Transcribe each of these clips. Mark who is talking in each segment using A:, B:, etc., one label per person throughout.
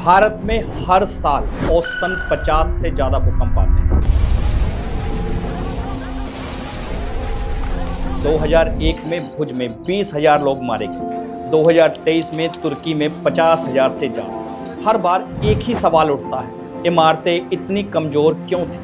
A: भारत में हर साल औसतन 50 से ज्यादा भूकंप आते हैं। 2001 में भुज में 20,000 लोग मारे गए। 2023 में तुर्की में 50,000 से ज्यादा। हर बार एक ही सवाल उठता है, इमारतें इतनी कमजोर क्यों थी?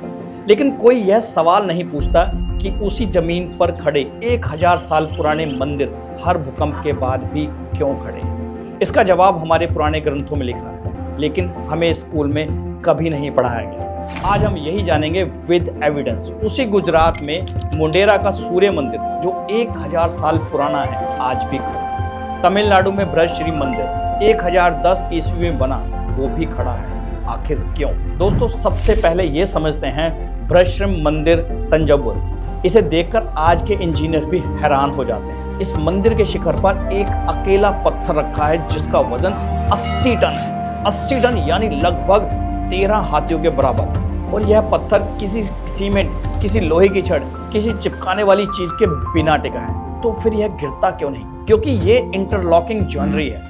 A: लेकिन कोई यह सवाल नहीं पूछता कि उसी जमीन पर खड़े 1000 साल पुराने मंदिर हर भूकंप के बाद भी क्यों खड़े हैं। इसका जवाब हमारे पुराने ग्रंथों में लिखा है, लेकिन हमें स्कूल में कभी नहीं पढ़ाया गया। आज हम यही जानेंगे विद एविडेंस। उसी गुजरात में मुंडेरा का सूर्य मंदिर जो 1000 साल पुराना है, आज भी खड़ा है। तमिलनाडु में ब्रजश्री मंदिर 1010 ईस्वी में बना, वो भी खड़ा है। आखिर क्यों? दोस्तों, सबसे पहले ये समझते हैं ब्रजश्री मंदिर तंजावुर। इसे देखकर आज के इंजीनियर भी हैरान हो जाते हैं। इस मंदिर के शिखर पर एक अकेला पत्थर रखा है जिसका वजन 80 टन है। 80 टन यानी लगभग 13 हाथियों के बराबर। और यह पत्थर किसी सीमेंट, किसी लोहे की छड़, किसी चिपकाने वाली चीज के बिना टिका है। तो फिर यह गिरता क्यों नहीं? क्योंकि ये इंटरलॉकिंग ज्वेलरी है,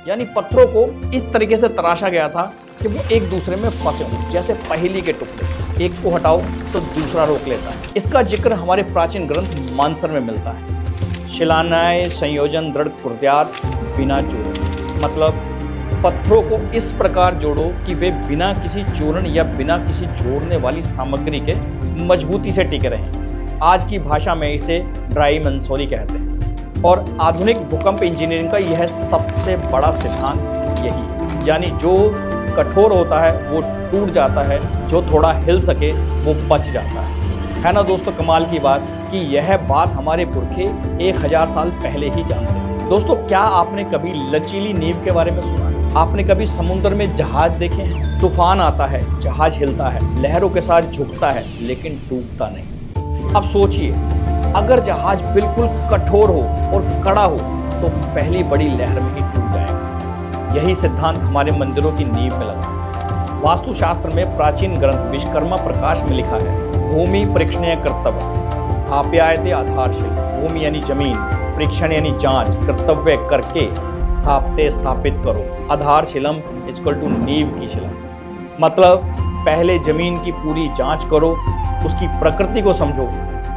A: यानी पत्थरों को इस तरीके से तराशा गया था कि वो एक दूसरे में फंसे हों, जैसे पहेली के टुकड़े। एक को हटाओ तो दूसरा रोक लेता है। इसका जिक्र हमारे प्राचीन ग्रंथ मानसर में मिलता है। शिलान्याय संयोजन दृढ़ कुर्द्यार बिना जोड़े, मतलब पत्थरों को इस प्रकार जोड़ो कि वे बिना किसी चूर्ण या बिना किसी जोड़ने वाली सामग्री के मजबूती से टिके रहें। आज की भाषा में इसे ड्राई मंसूरी कहते हैं। और आधुनिक भूकंप इंजीनियरिंग का यह सबसे बड़ा सिद्धांत यही, यानी जो कठोर होता है वो टूट जाता है, जो थोड़ा हिल सके वो बच जाता है ना दोस्तों? कमाल की बात कि यह बात हमारे पुरखे 1000 साल पहले ही जानते थे। दोस्तों, क्या आपने कभी लचीली नींव के बारे में सुना है? आपने कभी समुद्र में जहाज देखे हैं? तूफान आता है, जहाज हिलता है, लहरों के साथ झुकता है, लेकिन डूबता नहीं। अब सोचिए, अगर जहाज बिल्कुल कठोर हो और कड़ा हो तो पहली बड़ी लहर में ही डूब जाएगा। यही सिद्धांत हमारे मंदिरों की नींव में लगा। वास्तुशास्त्र में प्राचीन ग्रंथ विश्वकर्मा प्रकाश में लिखा है, भूमि परीक्षणीय कर्तव्य स्थाप्यायते आधारशिल। भूमि यानी जमीन, परीक्षण यानी जांच, कर्तव्य करके स्थापित करो। आधारशिलम इक्वल टू नींव की शिला। मतलब पहले जमीन की पूरी जांच करो, उसकी प्रकृति को समझो,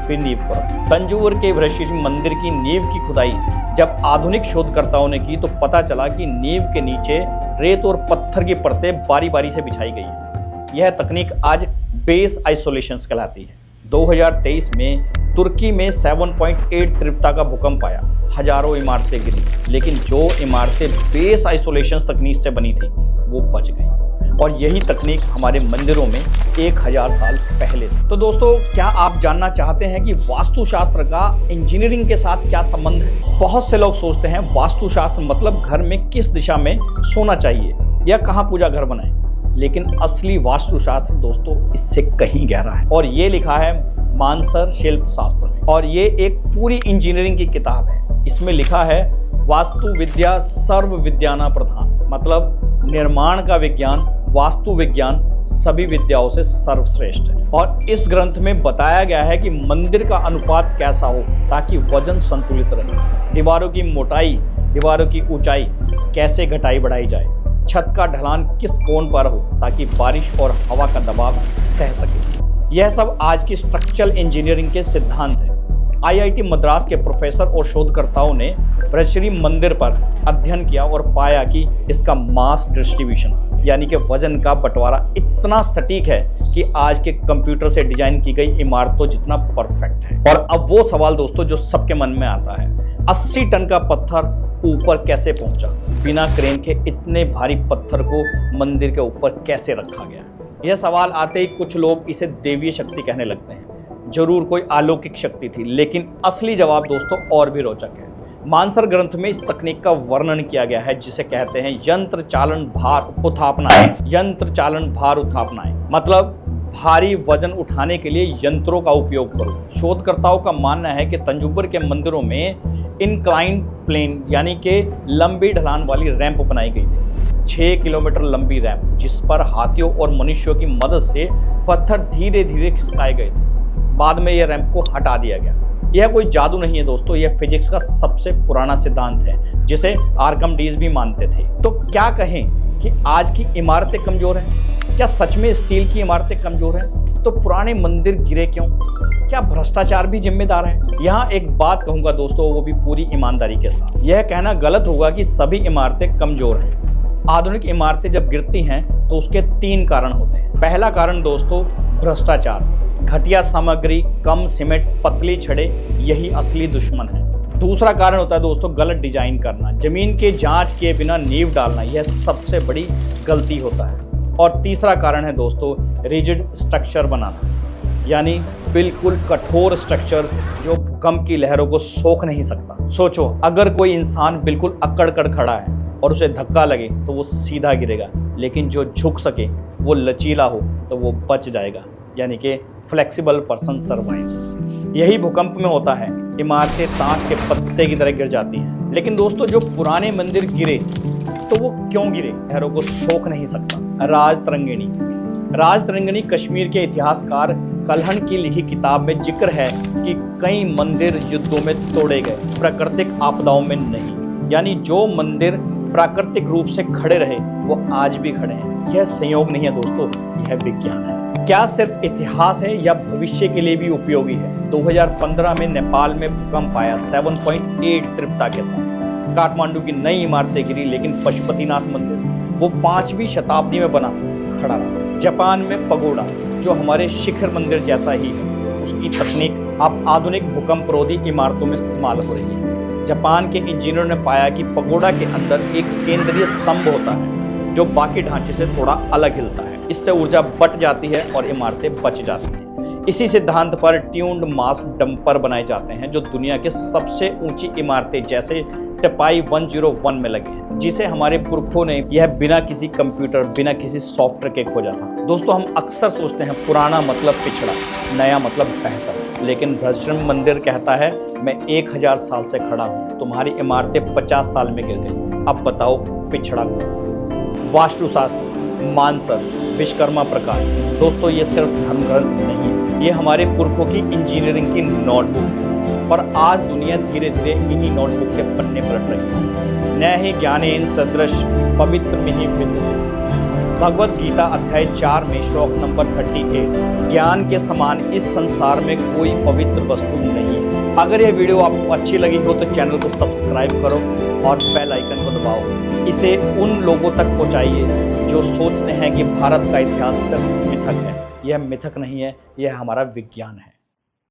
A: फिर नींव करो। तंजावुर के ब्रजश्री मंदिर की नींव की खुदाई जब आधुनिक शोधकर्ताओं ने की तो पता चला कि नींव के नीचे रेत और पत्थर की परतें बारी बारी से बिछाई गई है। यह तकनीक आज बेस आइसोलेशन कहलाती है। 2023 में तुर्की में 7.8 तीव्रता का भूकंप आया। हजारों इमारतें गिरी, लेकिन जो इमारतें बेस आइसोलेशन तकनीक से बनी थी वो बच गई। और यही तकनीक हमारे मंदिरों में 1000 साल पहले थी। तो दोस्तों, क्या आप जानना चाहते हैं कि वास्तुशास्त्र का इंजीनियरिंग के साथ क्या संबंध है? बहुत से लोग सोचते हैं वास्तुशास्त्र मतलब घर में किस दिशा में सोना चाहिए या कहाँ पूजा घर बनाएं, लेकिन असली वास्तुशास्त्र दोस्तों इससे कहीं गहरा है। और ये लिखा है मानसर शिल्प शास्त्र में, और ये एक पूरी इंजीनियरिंग की किताब है। इसमें लिखा है वास्तु विद्या सर्व विद्याना प्रधान, मतलब निर्माण का विज्ञान, वास्तु विज्ञान सभी विद्याओं से सर्वश्रेष्ठ है। और इस ग्रंथ में बताया गया है कि मंदिर का अनुपात कैसा हो ताकि वजन संतुलित रहे, दीवारों की मोटाई, दीवारों की ऊंचाई कैसे घटाई बढ़ाई जाए, छत का ढलान किस कोण पर हो ताकि बारिश और हवा का दबाव सह सके। यह सब आज की स्ट्रक्चरल इंजीनियरिंग के सिद्धांत है। IIT मद्रास के प्रोफेसर और शोधकर्ताओं ने ब्रजश्री मंदिर पर अध्ययन किया और पाया कि इसका मास डिस्ट्रीब्यूशन यानी कि वजन का बंटवारा इतना सटीक है कि आज के कंप्यूटर से डिजाइन की गई इमारतों जितना परफेक्ट है। और अब वो सवाल दोस्तों जो सबके मन में आता है, 80 टन का पत्थर ऊपर कैसे पहुंचा? बिना क्रेन के इतने भारी पत्थर को मंदिर के ऊपर कैसे रखा गया? यह सवाल आते ही कुछ लोग इसे देवीय शक्ति कहने लगते हैं। जरूर कोई अलौकिक शक्ति थी, लेकिन असली जवाब दोस्तों और भी रोचक है। मानसर ग्रंथ में इस तकनीक का वर्णन किया गया है जिसे कहते हैं यंत्र चालन भार उत्थापनाएं। यंत्र चालन भार उत्थापनाएं मतलब भारी वजन उठाने के लिए यंत्रों का उपयोग करो। शोधकर्ताओं का मानना है कि तंजावुर के मंदिरों में इंक्लाइंड प्लेन यानी कि लंबी ढलान वाली रैंप बनाई गई थी। 6 किलोमीटर लंबी रैंप जिस पर हाथियों और मनुष्यों की मदद से पत्थर धीरे धीरे खिसकाए गए थे। बाद में यह रैंप को हटा दिया गया। यह कोई जादू नहीं है दोस्तों, यह फिजिक्स का सबसे पुराना सिद्धांत है जिसे आर्किमिडीज भी मानते थे। तो क्या कहें कि आज की इमारतें कमजोर हैं? क्या सच में स्टील की इमारतें कमजोर हैं? तो पुराने मंदिर गिरे क्यों? क्या भ्रष्टाचार भी जिम्मेदार है? यहाँ एक बात कहूंगा दोस्तों, वो भी पूरी ईमानदारी के साथ। यह कहना गलत होगा कि सभी इमारतें कमजोर हैं। आधुनिक इमारतें जब गिरती हैं तो उसके 3 कारण होते हैं। पहला कारण दोस्तों भ्रष्टाचार, घटिया सामग्री, कम सीमेंट, पतली छड़ें, यही असली दुश्मन है। दूसरा कारण होता है दोस्तों गलत डिजाइन करना, जमीन के जांच किए बिना नींव डालना, यह सबसे बड़ी गलती होता है। और तीसरा कारण है दोस्तों रिजिड स्ट्रक्चर बनाना, यानी बिल्कुल कठोर स्ट्रक्चर जो भूकंप की लहरों को सोख नहीं सकता। सोचो, अगर कोई इंसान बिल्कुल अकड़ कर खड़ा है और उसे धक्का लगे तो वो सीधा गिरेगा, लेकिन जो झुक सके, वो लचीला हो तो वो बच जाएगा, यानी कि फ्लेक्सिबल पर्सन सर्वाइव्स। यही भूकंप में होता है, इमारतें ताश के पत्ते की तरह गिर जाती हैं। लेकिन दोस्तों जो पुराने मंदिर गिरे तो वो क्यों गिरे? लहरों को सोख नहीं सकता। राजतरंगिणी कश्मीर के इतिहासकार कल्हण की लिखी किताब में जिक्र है कि कई मंदिर युद्धों में तोड़े गए, प्राकृतिक आपदाओं में नहीं। यानी जो मंदिर प्राकृतिक रूप से खड़े रहे वो आज भी खड़े हैं। यह संयोग नहीं है दोस्तों, यह विज्ञान है। क्या सिर्फ इतिहास है या भविष्य के लिए भी उपयोगी है? 2015 में नेपाल में भूकंप आया 7.8 तीव्रता के साथ। काठमांडू की नई इमारतें गिरी, लेकिन पशुपतिनाथ मंदिर वो 5वीं शताब्दी में बना खड़ा रहा। जापान में पगोडा जो हमारे शिखर मंदिर जैसा ही है, उसकी तकनीक अब आधुनिक भूकंपरोधी इमारतों में इस्तेमाल हो रही है। जापान के इंजीनियरों ने पाया कि पगोडा के अंदर एक केंद्रीय स्तंभ होता है जो बाकी ढांचे से थोड़ा अलग हिलता है। इससे ऊर्जा बट जाती है और इमारतें बच जाती हैं। इसी सिद्धांत पर ट्यून्ड मास डंपर बनाए जाते हैं जो दुनिया के सबसे ऊंची इमारतें जैसे टिपाई 101 में लगे हैं, जिसे हमारे पुरखों ने यह बिना किसी कंप्यूटर, बिना किसी सॉफ्टवेयर के खोजा था। दोस्तों हम अक्सर सोचते हैं पुराना मतलब पिछड़ा, नया मतलब बेहतर, लेकिन भ्रष्टम मंदिर कहता है मैं 1000 साल से खड़ा हूँ, तुम्हारी इमारतें 50 साल में गिर गई, अब बताओ पिछड़ा कौन? वास्तुशास्त्र, मानसर, विश्वकर्मा प्रकाश, दोस्तों ये सिर्फ धर्म ग्रंथ नहीं है, ये हमारे पुरखों की इंजीनियरिंग की नोटबुक है। और आज दुनिया धीरे धीरे इन्हीं नोटबुक के पन्ने पलट रही है। न ही ज्ञानेन सदृश पवित्र में ही विद्यते। भगवद गीता अध्याय 4 में श्लोक नंबर 38, ज्ञान के समान इस संसार में कोई पवित्र वस्तु नहीं है। अगर यह वीडियो आपको अच्छी लगी हो तो चैनल को सब्सक्राइब करो और बेल आइकन को दबाओ। इसे उन लोगों तक पहुंचाइए जो सोचते हैं कि भारत का इतिहास सिर्फ मिथक है। यह मिथक नहीं है, यह हमारा विज्ञान है।